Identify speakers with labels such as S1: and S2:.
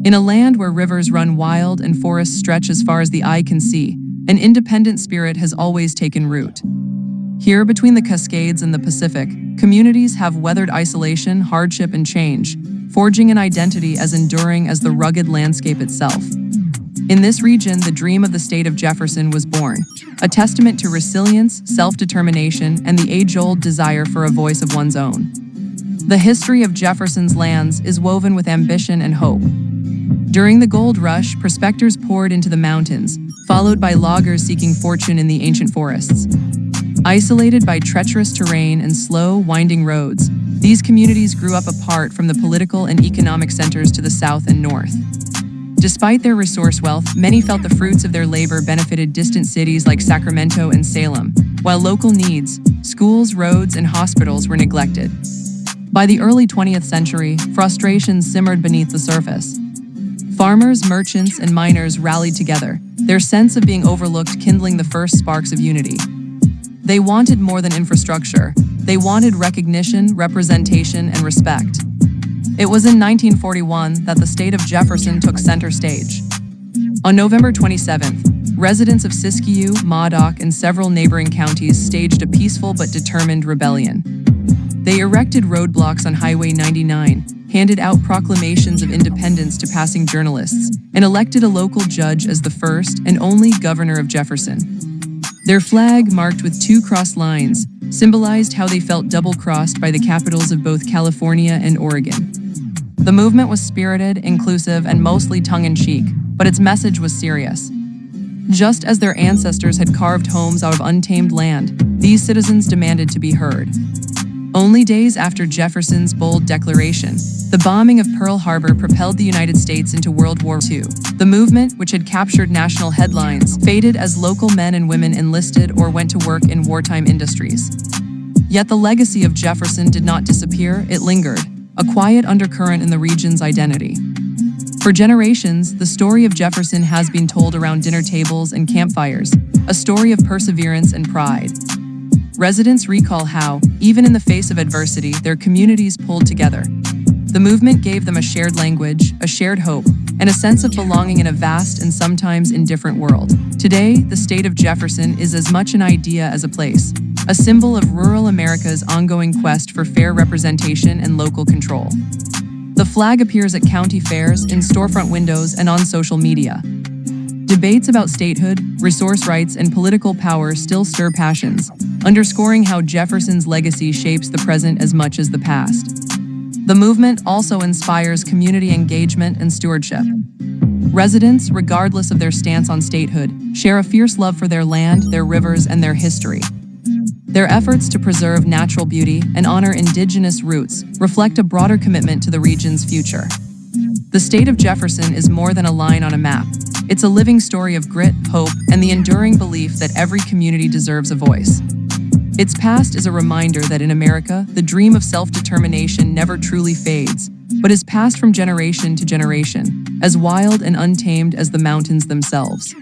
S1: In a land where rivers run wild and forests stretch as far as the eye can see, an independent spirit has always taken root. Here, between the Cascades and the Pacific, communities have weathered isolation, hardship, and change, forging an identity as enduring as the rugged landscape itself. In this region, the dream of the state of Jefferson was born, a testament to resilience, self-determination, and the age-old desire for a voice of one's own. The history of Jefferson's lands is woven with ambition and hope. During the gold rush, prospectors poured into the mountains, followed by loggers seeking fortune in the ancient forests. Isolated by treacherous terrain and slow, winding roads, these communities grew up apart from the political and economic centers to the south and north. Despite their resource wealth, many felt the fruits of their labor benefited distant cities like Sacramento and Salem, while local needs, schools, roads, and hospitals were neglected. By the early 20th century, frustration simmered beneath the surface. Farmers, merchants, and miners rallied together, their sense of being overlooked kindling the first sparks of unity. They wanted more than infrastructure. They wanted recognition, representation, and respect. It was in 1941 that the state of Jefferson took center stage. On November 27th, residents of Siskiyou, Modoc, and several neighboring counties staged a peaceful but determined rebellion. They erected roadblocks on Highway 99, handed out proclamations of independence to passing journalists, and elected a local judge as the first and only governor of Jefferson. Their flag, marked with two crossed lines, symbolized how they felt double-crossed by the capitals of both California and Oregon. The movement was spirited, inclusive, and mostly tongue-in-cheek, but its message was serious. Just as their ancestors had carved homes out of untamed land, these citizens demanded to be heard. Only days after Jefferson's bold declaration, the bombing of Pearl Harbor propelled the United States into World War II. The movement, which had captured national headlines, faded as local men and women enlisted or went to work in wartime industries. Yet the legacy of Jefferson did not disappear, it lingered, a quiet undercurrent in the region's identity. For generations, the story of Jefferson has been told around dinner tables and campfires, a story of perseverance and pride. Residents recall how, even in the face of adversity, their communities pulled together. The movement gave them a shared language, a shared hope, and a sense of belonging in a vast and sometimes indifferent world. Today, the state of Jefferson is as much an idea as a place, a symbol of rural America's ongoing quest for fair representation and local control. The flag appears at county fairs, in storefront windows, and on social media. Debates about statehood, resource rights, and political power still stir passions, underscoring how Jefferson's legacy shapes the present as much as the past. The movement also inspires community engagement and stewardship. Residents, regardless of their stance on statehood, share a fierce love for their land, their rivers, and their history. Their efforts to preserve natural beauty and honor indigenous roots reflect a broader commitment to the region's future. The state of Jefferson is more than a line on a map. It's a living story of grit, hope, and the enduring belief that every community deserves a voice. Its past is a reminder that in America, the dream of self-determination never truly fades, but is passed from generation to generation, as wild and untamed as the mountains themselves.